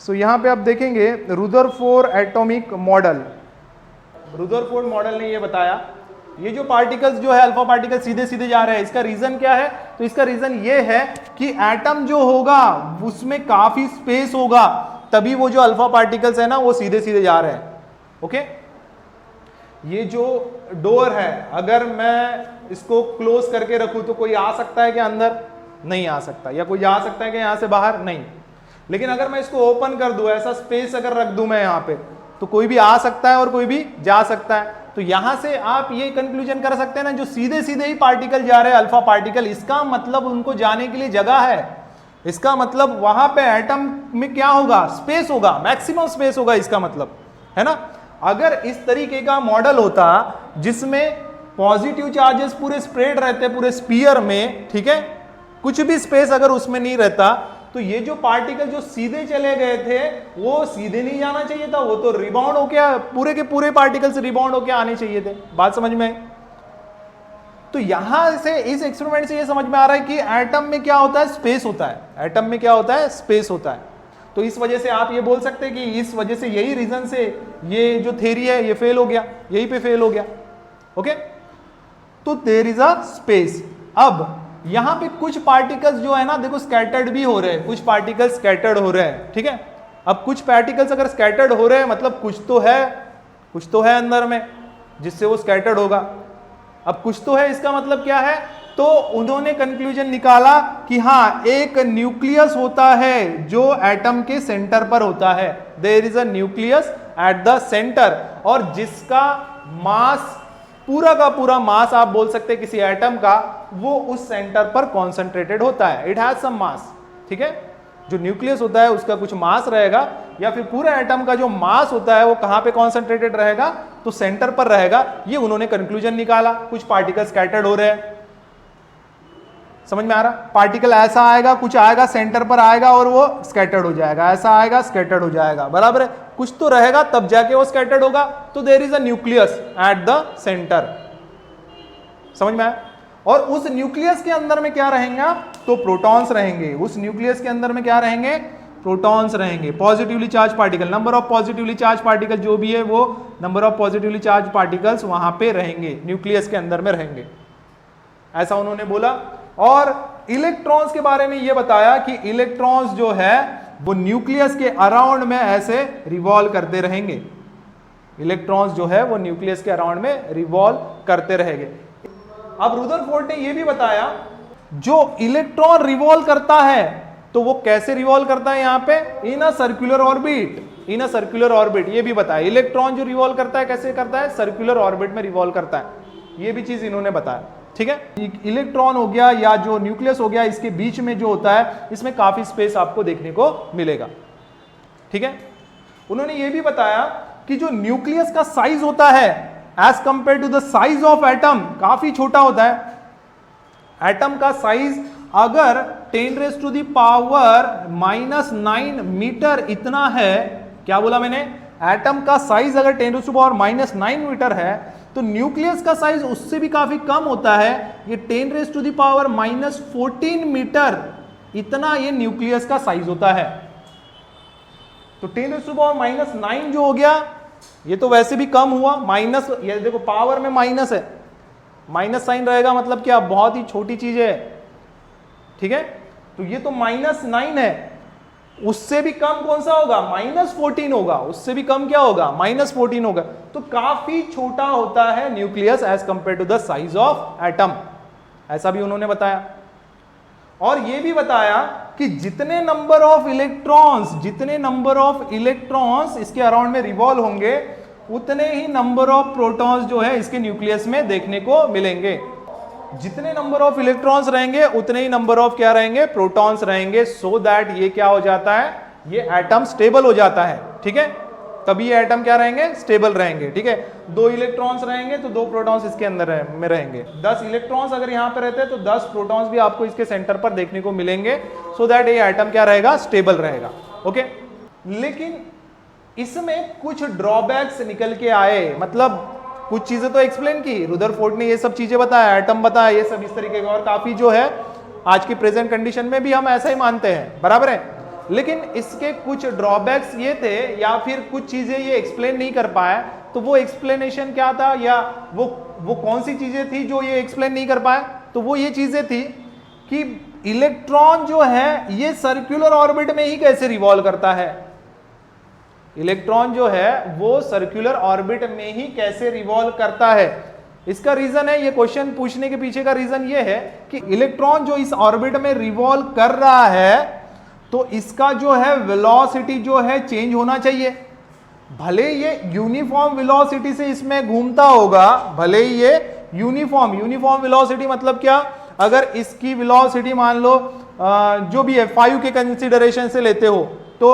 सो यहाँ पे आप देखेंगे Rutherford atomic model, Rutherford model ने ये बताया ये जो पार्टिकल्स जो है अल्फा पार्टिकल सीधे सीधे जा रहे हैं, इसका रीजन क्या है? तो इसका रीजन ये है कि एटम जो होगा उसमें काफी स्पेस होगा, तभी वो जो अल्फा पार्टिकल्स है ना वो सीधे सीधे जा रहे हैं। ओके, ये जो डोर है अगर मैं इसको क्लोज करके रखूं तो कोई आ सकता है क्या अंदर? नहीं आ सकता। या कोई जा सकता है क्या यहां से बाहर? नहीं। लेकिन अगर मैं इसको ओपन कर दूं, ऐसा स्पेस अगर रख दूं मैं यहां पे, तो कोई भी आ सकता है और कोई भी जा सकता है। तो यहां से आप ये कंक्लूजन कर सकते हैं ना, जो सीधे सीधे ही पार्टिकल जा रहे हैं अल्फा पार्टिकल, इसका मतलब उनको जाने के लिए जगह है। इसका मतलब वहां पे एटम में क्या होगा? स्पेस होगा, मैक्सिमम स्पेस होगा, इसका मतलब है ना। अगर इस तरीके का मॉडल होता जिसमें पॉजिटिव चार्जेस पूरे स्प्रेड रहते पूरे स्फीयर में, ठीक है, कुछ भी स्पेस अगर उसमें नहीं रहता, तो ये जो पार्टिकल जो सीधे चले गए थे वो सीधे नहीं जाना चाहिए था, वो तो रिबाउंड होके पूरे के पूरे पार्टिकल्स रिबाउंड होके आने चाहिए थे। बात समझ में आई? तो यहां से इस एक्सपेरिमेंट से ये समझ में आ रहा है कि एटम में क्या होता है? स्पेस होता है। एटम में क्या होता है? स्पेस होता है। तो इस वजह से आप ये बोल सकते हैं कि इस वजह से, यही रीजन से ये जो थ्योरी है ये फेल हो गया, यहीं पे फेल हो गया। ओके, तो देयर इज अ स्पेस। अब यहां पे कुछ पार्टिकल्स जो है ना, देखो स्कैटर्ड भी हो रहे हैं, कुछ पार्टिकल्स स्कैटर्ड हो रहे हैं, ठीक है। अब कुछ पार्टिकल्स अगर स्कैटर्ड हो रहे हैं मतलब कुछ तो है अंदर में जिससे वो स्कैटर्ड होगा। अब कुछ तो है, इसका मतलब क्या है? तो उन्होंने कंक्लूजन निकाला कि हाँ, एक न्यूक्लियस होता है जो एटम के सेंटर पर होता है। There is a nucleus at the centre, और जिसका मास, पूरा का पूरा मास आप बोल सकते हैं किसी एटम का, वो उस सेंटर पर कॉन्सेंट्रेटेड होता है। इट हैज सम मास, ठीक है। जो न्यूक्लियस होता है उसका कुछ मास रहेगा, या फिर पूरे एटम का जो मास होता है वो कहां पे कॉन्सेंट्रेटेड रहेगा? तो सेंटर पर रहेगा। ये उन्होंने कंक्लूजन निकाला। कुछ पार्टिकल स्कैटर्ड हो रहे हैं, समझ में आ रहा? पार्टिकल ऐसा आएगा, कुछ आएगा सेंटर पर आएगा और वो स्कैटर्ड हो जाएगा, ऐसा आएगा स्कैटर्ड हो जाएगा, बराबर है। कुछ तो रहेगा तब जाके वो स्कैटर्ड होगा। तो there is a nucleus at the centre, समझ में आया? और उस न्यूक्लियस के अंदर में क्या रहेगा? तो प्रोटॉन्स रहेंगे। उस न्यूक्लियस के अंदर में क्या रहेंगे? प्रोटॉन्स रहेंगे, positively charge particle. Number of positively charge particle जो भी है वो number of positively charge particles वहां पे रहेंगे, न्यूक्लियस के अंदर में रहेंगे, ऐसा उन्होंने बोला। और इलेक्ट्रॉन्स के बारे में ये बताया कि इलेक्ट्रॉन्स जो है वो न्यूक्लियस के अराउंड में ऐसे रिवॉल्व करते रहेंगे। इलेक्ट्रॉन्स जो है वो न्यूक्लियस के अराउंड में रिवॉल्व करते रहेंगे। अब रुदरफोर्ड ने ये भी बताया जो इलेक्ट्रॉन रिवॉल्व करता है तो वो कैसे रिवॉल्व करता है? यहां पे in a circular orbit, in a circular orbit, ये भी बताया। इलेक्ट्रॉन जो रिवॉल्व करता है कैसे करता है? सर्कुलर ऑर्बिट में रिवॉल्व करता है। ये भी चीज इन्होंने बताया, ठीक है। इलेक्ट्रॉन हो गया या जो न्यूक्लियस हो गया, इसके बीच में जो होता है इसमें काफी स्पेस आपको देखने को मिलेगा, ठीक है। उन्होंने ये भी बताया कि जो न्यूक्लियस का साइज होता है as compare to the size of atom, काफी छोटा होता है। एटम का साइज अगर 10⁻⁻⁹ मीटर इतना है, क्या बोला मैंने? एटम का साइज अगर 10⁻⁹ मीटर है तो न्यूक्लियस का साइज उससे भी काफी कम होता है। ये 10⁻⁻14 मीटर इतना ये न्यूक्लियस का साइज होता है। तो 10⁻⁹ जो हो गया ये तो वैसे भी कम हुआ, माइनस, ये देखो पावर में माइनस है, माइनस साइन रहेगा मतलब क्या? बहुत ही छोटी चीज है, ठीक है। तो ये तो -9 है, उससे भी कम कौन सा होगा? -14 होगा। उससे भी कम क्या होगा? -14 होगा। तो काफी छोटा होता है nucleus as compare to the size of atom, ऐसा भी उन्होंने बताया। और यह भी बताया कि जितने नंबर ऑफ इलेक्ट्रॉन्स इसके अराउंड में रिवॉल्व होंगे उतने ही नंबर ऑफ प्रोटॉन्स जो है इसके न्यूक्लियस में देखने को मिलेंगे। जितने नंबर ऑफ इलेक्ट्रॉन्स रहेंगे उतने ही नंबर ऑफ क्या रहेंगे? प्रोटॉन्स रहेंगे। सो दैट ये क्या हो जाता है? ये एटम स्टेबल हो जाता है, ठीक है। तभी ये एटम क्या रहेंगे? स्टेबल रहेंगे, ठीक है। 2 इलेक्ट्रॉन्स रहेंगे तो 2 प्रोटॉन्स इसके अंदर में रहेंगे। 10 इलेक्ट्रॉन्स अगर यहां पे रहते हैं तो 10 प्रोटॉन्स भी आपको इसके सेंटर पर देखने को मिलेंगे। सो दैट ये एटम क्या रहेगा? स्टेबल रहेगा, ओके। लेकिन इसमें कुछ ड्रॉबैक्स निकल के आए, मतलब कुछ चीजें तो एक्सप्लेन की, रुदरफोर्ड ने ये सब चीजें बताया, एटम बताया, ये सब इस तरीके का, और काफी जो है आज की प्रेजेंट कंडीशन में भी हम ऐसा ही मानते हैं, बराबर है। लेकिन इसके कुछ ड्रॉबैक्स ये थे या फिर कुछ चीजें ये एक्सप्लेन नहीं कर पाया। तो वो एक्सप्लेनेशन क्या था, या वो कौन सी चीजें थी जो ये एक्सप्लेन नहीं कर पाया? तो वो ये चीजें थी कि इलेक्ट्रॉन जो है ये सर्कुलर ऑर्बिट में ही कैसे रिवॉल्व करता है। इलेक्ट्रॉन जो है वो सर्कुलर ऑर्बिट में ही कैसे रिवॉल्व करता है। इसका रीजन है, ये क्वेश्चन पूछने के पीछे का रीजन ये है कि इलेक्ट्रॉन जो इस ऑर्बिट में रिवॉल्व कर रहा है तो इसका जो है वेलोसिटी जो है चेंज होना चाहिए। भले ये यूनिफॉर्म वेलोसिटी से इसमें घूमता होगा, भले ये यूनिफॉर्म वेलोसिटी मतलब क्या, अगर इसकी वेलोसिटी मान लो जो भी है 5 के कंसीडरेशन से लेते हो तो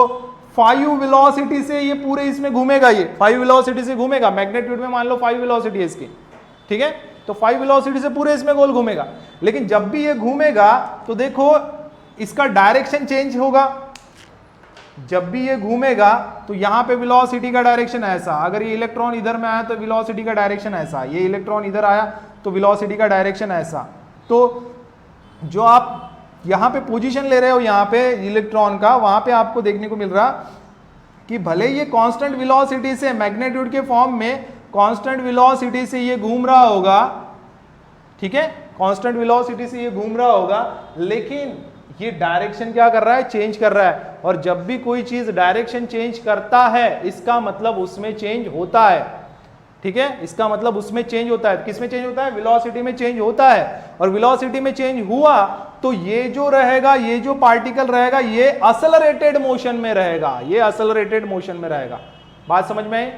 5 वेलोसिटी से ये पूरे इसमें घूमेगा, ये 5 वेलोसिटी से घूमेगा, मैग्नीट्यूड में मान लो 5 वेलोसिटी है इसकी, ठीक है, तो 5 वेलोसिटी से पूरे इसमें गोल घूमेगा। लेकिन जब भी ये घूमेगा तो देखो इसका डायरेक्शन चेंज होगा। जब भी ये घूमेगा तो यहां पे वेलोसिटी का डायरेक्शन ऐसा, अगर ये इलेक्ट्रॉन इधर में आया तो वेलोसिटी का डायरेक्शन ऐसा, ये इलेक्ट्रॉन इधर आया तो वेलोसिटी का डायरेक्शन ऐसा। तो जो आप यहां पे पोजीशन ले रहे हो यहां पे इलेक्ट्रॉन का, वहां पे आपको देखने को मिल रहा कि भले ये कांस्टेंट वेलोसिटी से मैग्नीट्यूड के फॉर्म में कांस्टेंट वेलोसिटी से ये घूम रहा होगा, ठीक है, कांस्टेंट वेलोसिटी से ये घूम रहा होगा, लेकिन ये डायरेक्शन क्या कर रहा है, चेंज कर रहा है। और जब भी कोई चीज डायरेक्शन चेंज करता है इसका मतलब उसमें चेंज होता है, ठीक है, इसका मतलब उसमें चेंज होता है। किसमें चेंज होता है? वेलोसिटी में चेंज होता है। और वेलोसिटी में चेंज हुआ तो ये जो रहेगा, ये जो पार्टिकल रहेगा ये असलरेटेड मोशन में रहेगा, ये असलरेटेड मोशन में रहेगा। बात समझ में आई?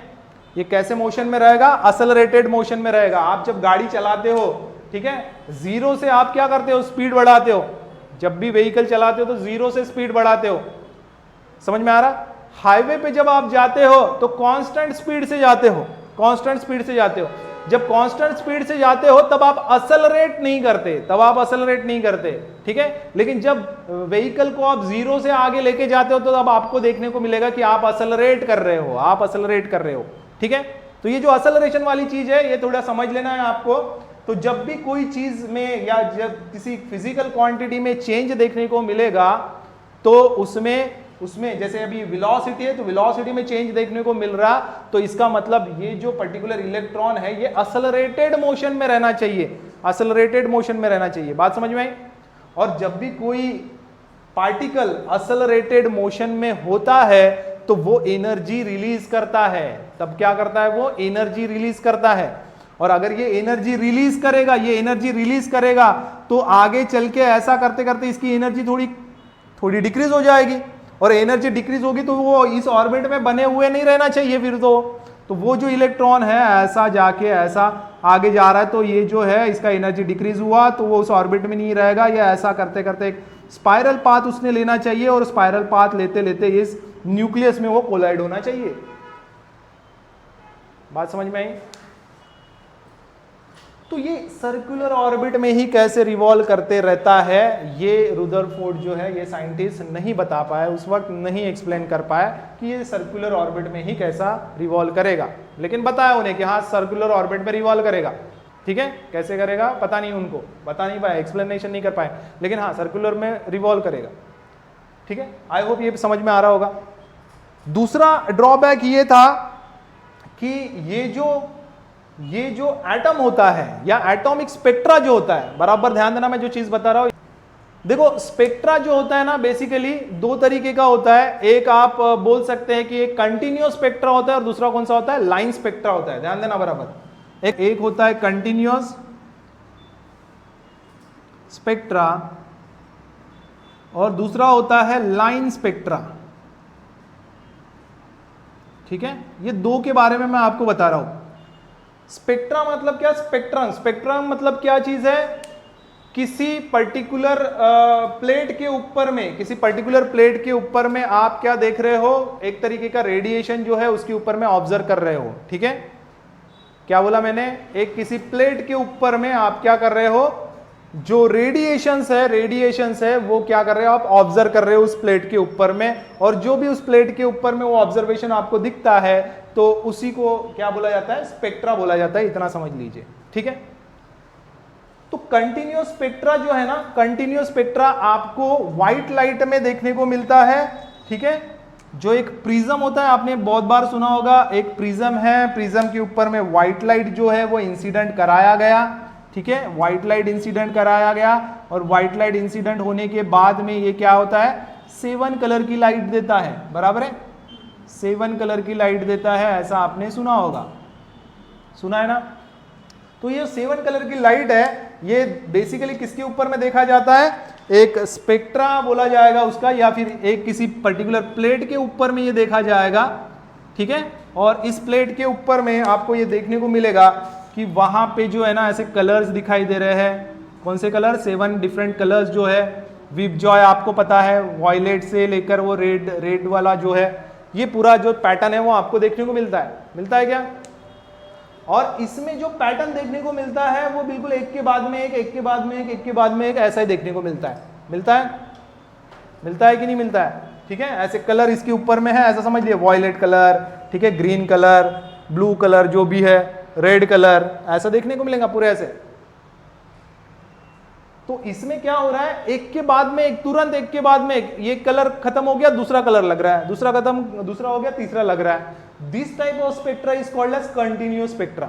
ये कैसे मोशन में रहेगा? असलरेटेड मोशन में रहेगा। आप जब गाड़ी चलाते हो, ठीक है, जीरो से आप क्या करते हो, स्पीड बढ़ाते हो। जब भी व्हीकल चलाते हो तो जीरो से स्पीड बढ़ाते हो, समझ में आ रहा? हाईवे पे जब आप जाते हो तो कांस्टेंट स्पीड से जाते हो, कांस्टेंट स्पीड से जाते हो। जब कांस्टेंट स्पीड से जाते हो तब आप असलरेट नहीं करते, तब आप असलरेट नहीं करते, ठीक है। लेकिन जब व्हीकल को आप जीरो से आगे लेके जाते हो तो तब आपको देखने को मिलेगा कि आप असलरेट कर रहे हो, आप असलरेट कर रहे हो, ठीक है। तो ये जो असलरेशन वाली चीज है ये थोड़ा समझ लेना है आपको। तो जब भी कोई चीज में या जब किसी फिजिकल क्वांटिटी में चेंज देखने को मिलेगा तो उसमें जैसे अभी वेलोसिटी है तो वेलोसिटी में चेंज देखने को मिल रहा, तो इसका मतलब ये जो पर्टिकुलर इलेक्ट्रॉन है ये असलरेटेड मोशन में रहना चाहिए, असलरेटेड मोशन में रहना चाहिए। बात समझ में आई? और जब भी कोई पार्टिकल असलरेटेड मोशन में होता है तो वो एनर्जी रिलीज करता है। तब क्या करता है? वो एनर्जी रिलीज करता है। और अगर ये एनर्जी रिलीज करेगा, ये एनर्जी रिलीज करेगा तो आगे चल के ऐसा करते करते इसकी एनर्जी थोड़ी डिक्रीज हो जाएगी। और एनर्जी डिक्रीज होगी तो वो इस ऑर्बिट में बने हुए नहीं रहना चाहिए फिर तो वो जो इलेक्ट्रॉन है ऐसा जाके ऐसा आगे जा रहा है, तो ये जो है इसका एनर्जी डिक्रीज हुआ तो वो उस ऑर्बिट में नहीं रहेगा। या ऐसा करते करते एक स्पाइरल पाथ उसने लेना चाहिए और स्पाइरल पाथ लेते लेते इस न्यूक्लियस में वो कोलाइड होना चाहिए। बात समझ में आई? तो ये सर्कुलर ऑर्बिट में ही कैसे रिवॉल्व करते रहता है ये रुदरफोर्ड जो है ये साइंटिस्ट नहीं बता पाया, उस वक्त नहीं एक्सप्लेन कर पाया कि ये सर्कुलर ऑर्बिट में ही कैसा रिवॉल्व करेगा। लेकिन बताया उन्हें कि हाँ सर्कुलर ऑर्बिट में रिवॉल्व करेगा, ठीक है। कैसे करेगा पता नहीं, उनको बता नहीं पाया, एक्सप्लेनेशन नहीं कर पाए, लेकिन हाँ सर्कुलर में रिवॉल्व करेगा, ठीक है। आई होप ये समझ में आ रहा होगा। दूसरा ड्रॉबैक ये था कि ये जो एटम होता है या एटॉमिक स्पेक्ट्रा जो होता है, बराबर ध्यान देना मैं जो चीज बता रहा हूं। देखो स्पेक्ट्रा जो होता है ना बेसिकली दो तरीके का होता है। एक आप बोल सकते हैं कि एक कंटिन्यूअस स्पेक्ट्रा होता है और दूसरा कौन सा होता है? लाइन स्पेक्ट्रा होता है। ध्यान देना बराबर। एक होता है कंटिन्यूअस स्पेक्ट्रा और दूसरा होता है लाइन स्पेक्ट्रा, ठीक है। ये दो के बारे में मैं आपको बता रहा हूं। स्पेक्ट्रा मतलब क्या? स्पेक्ट्रम मतलब क्या चीज है? किसी पर्टिकुलर प्लेट के ऊपर में, किसी पर्टिकुलर प्लेट के ऊपर में आप क्या देख रहे हो? एक तरीके का रेडिएशन जो है उसके ऊपर में ऑब्जर्व कर रहे हो, ठीक है। क्या बोला मैंने? एक किसी प्लेट के ऊपर में आप क्या कर रहे हो? जो रेडिएशंस है वो क्या कर रहे हो? आप ऑब्जर्व कर रहे हो उस प्लेट के ऊपर में, और जो भी उस प्लेट के ऊपर में वो ऑब्जर्वेशन आपको दिखता है तो उसी को क्या बोला जाता है? स्पेक्ट्रा बोला जाता है। इतना समझ लीजिए, ठीक है। तो कंटिन्यूअस स्पेक्ट्रा जो है ना, कंटिन्यूअस स्पेक्ट्रा आपको व्हाइट लाइट में देखने को मिलता है, ठीक है। जो एक प्रिज्म होता है, आपने बहुत बार सुना होगा, एक प्रिज्म है, प्रिज्म के ऊपर में व्हाइट लाइट जो है वो इंसिडेंट कराया गया, ठीक है, व्हाइट लाइट इंसिडेंट कराया गया, और व्हाइट लाइट इंसिडेंट होने के बाद में ये क्या होता है, 7 कलर की लाइट देता है, बराबर है, 7 कलर की लाइट देता है, ऐसा आपने सुना होगा, सुना है ना। तो ये 7 कलर की लाइट है, ये बेसिकली किसके ऊपर में देखा जाता है, एक स्पेक्ट्रा बोला जाएगा उसका, या फिर एक किसी पर्टिकुलर प्लेट के ऊपर में ये देखा जाएगा, ठीक है। और इस प्लेट के ऊपर में आपको ये देखने को मिलेगा कि वहां पे जो है ना ऐसे कलर्स दिखाई दे रहे हैं। कौन से कलर, 7 डिफरेंट कलर्स जो है, विप जॉय आपको पता है, वॉयलेट से लेकर वो रेड वाला जो है, ये पूरा जो पैटर्न है वो आपको देखने को मिलता है क्या। और इसमें जो पैटर्न देखने को मिलता है वो बिल्कुल एक के बाद में एक, एक के बाद में एक, एक के बाद में एक, ऐसा ही देखने को मिलता है कि नहीं मिलता है, ठीक है। ऐसे कलर इसके ऊपर में है, ऐसा समझ लिए, वॉयलेट कलर, ठीक है, ग्रीन कलर, ब्लू कलर जो भी है, रेड कलर, ऐसा देखने को मिलेगा पूरे ऐसे। तो इसमें क्या हो रहा है, एक के बाद में एक, तुरंत एक के बाद में एक, ये कलर खत्म हो गया, दूसरा कलर लग रहा है, दूसरा खत्म, दूसरा हो गया, तीसरा लग रहा है। This type of spectra is called as continuous spectra,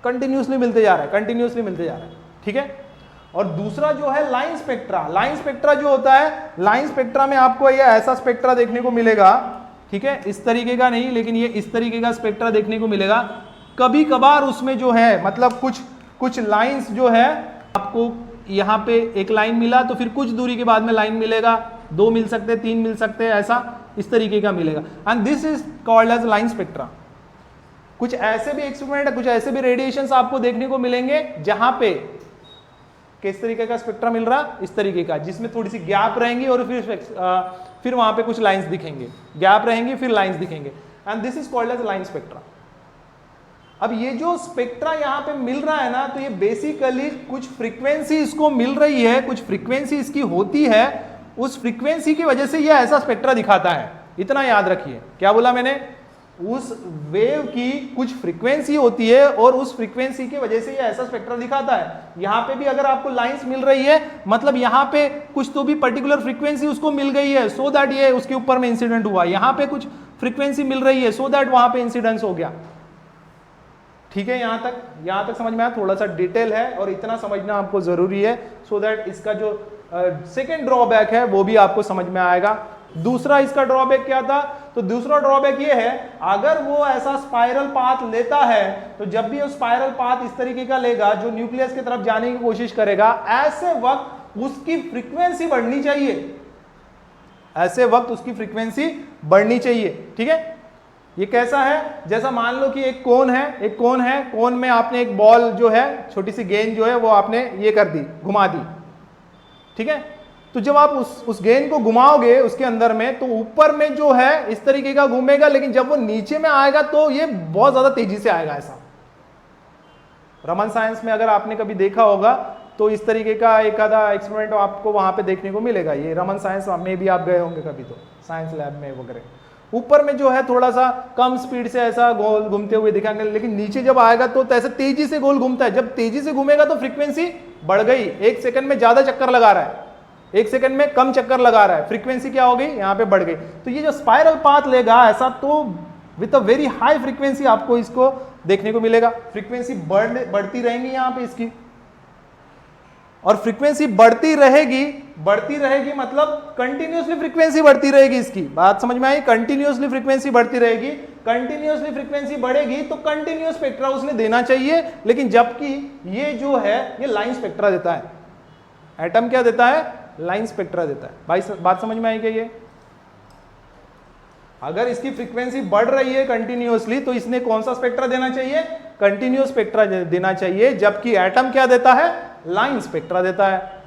continuously मिलते जा रहा है, ठीक है। और दूसरा जो है लाइन स्पेक्ट्रा, लाइन स्पेक्ट्रा जो होता है, लाइन स्पेक्ट्रा में आपको ये ऐसा स्पेक्ट्रा देखने को मिलेगा, ठीक है, इस तरीके का नहीं, लेकिन ये इस तरीके का स्पेक्ट्रा देखने को मिलेगा। कभी कभार उसमें जो है, मतलब कुछ लाइंस जो है, आपको यहाँ पे एक लाइन मिला तो फिर कुछ दूरी के बाद में लाइन मिलेगा, 2 मिल सकते, 3 मिल सकते, ऐसा इस तरीके का मिलेगा, and this is called as line spectra. कुछ ऐसे भी एक्सपेरिमेंट, कुछ ऐसे भी रेडिएशंस आपको देखने को मिलेंगे जहां पे किस तरीके का स्पेक्ट्रा मिल रहा, इस तरीके का, जिसमें थोड़ी सी गैप रहेंगी और फिर वहां पे कुछ लाइंस दिखेंगे, गैप रहेंगी फिर लाइंस दिखेंगे, and this is called as line spectra. अब ये जो स्पेक्ट्रा यहां पे मिल रहा है ना, तो ये बेसिकली कुछ फ्रीक्वेंसी इसको मिल रही है, कुछ फ्रीक्वेंसी इसकी होती है, उस फ्रीक्वेंसी की वजह से ये ऐसा स्पेक्ट्रा दिखाता है। इतना याद रखिए, क्या बोला मैंने, उस वेव की कुछ फ्रीक्वेंसी होती है और उस फ्रीक्वेंसी की वजह से ये ऐसा स्पेक्ट्रा दिखाता है। यहां पे भी अगर आपको लाइंस मिल रही है, मतलब यहां पे कुछ तो भी पर्टिकुलर फ्रीक्वेंसी उसको मिल गई है, सो दैट ये उसके ऊपर में इंसिडेंट हुआ। यहां पे कुछ फ्रीक्वेंसी मिल रही है, सो दैट वहां पे इंसिडेंस हो गया। ठीक है, यहां तक समझ में आया। थोड़ा सा डिटेल है और इतना समझना आपको जरूरी है, सो दैट इसका जो सेकेंड ड्रॉबैक है वो भी आपको समझ में आएगा। दूसरा इसका ड्रॉबैक क्या था, तो दूसरा ड्रॉबैक ये है, अगर वो ऐसा स्पाइरल पाथ लेता है, तो जब भी वो स्पाइरल पाथ इस तरीके का लेगा जो न्यूक्लियस की तरफ जाने की कोशिश करेगा, ऐसे वक्त उसकी फ्रीक्वेंसी बढ़नी चाहिए, ऐसे वक्त उसकी फ्रीक्वेंसी बढ़नी चाहिए। ठीक है, ये कैसा है, जैसा मान लो कि एक कोन है, कोन में आपने एक बॉल जो है, छोटी सी गेंद जो है वो आपने ये कर दी, घुमा दी। ठीक है, तो जब आप उस गेंद को घुमाओगे उसके अंदर में, तो ऊपर में जो है इस तरीके का घूमेगा, लेकिन जब वो नीचे में आएगा तो ये बहुत ज्यादा तेजी से आएगा। ऐसा रमन साइंस में अगर आपने कभी देखा होगा तो इस तरीके का एक आधा एक्सपेरिमेंट आपको वहां पे देखने को मिलेगा। ये रमन साइंस में भी आप गए होंगे कभी, तो साइंस लैब में वगैरह, ऊपर में जो है थोड़ा सा कम स्पीड से ऐसा गोल घूमते हुए दिखाएंगे, लेकिन नीचे जब आएगा तो ऐसे तेजी से गोल घूमता है। जब तेजी से घूमेगा तो फ्रीक्वेंसी बढ़ गई, 1 सेकंड में ज्यादा चक्कर लगा रहा है, 1 सेकंड में कम चक्कर लगा रहा है, फ्रीक्वेंसी क्या हो गई, यहां पे बढ़ गई। तो ये जो स्पाइरल पाथ लेगा ऐसा, तो with a very high frequency आपको इसको देखने को मिलेगा। फ्रीक्वेंसी बढ़ती रहेंगी यहां पे इसकी, और फ्रीक्वेंसी बढ़ती रहेगी मतलब कंटिन्यूअसली फ्रीक्वेंसी बढ़ती रहेगी। इसकी बात समझ में आई, कंटिन्यूअसली फ्रीक्वेंसी बढ़ती रहेगी। कंटिन्यूअसली फ्रीक्वेंसी बढ़ेगी तो कंटिन्यूअस स्पेक्ट्रा उसने देना चाहिए, लेकिन जबकि ये जो है ये लाइन स्पेक्ट्रा देता है। एटम क्या देता है, लाइन स्पेक्ट्रा देता है। भाई बात समझ में आई क्या? ये अगर इसकी फ्रीक्वेंसी बढ़ रही है कंटिन्यूअसली, तो इसने कौन सा स्पेक्ट्रा देना चाहिए, कंटिन्यूअस स्पेक्ट्रा देना चाहिए, जबकि एटम क्या देता है, लाइन स्पेक्ट्रा देता है।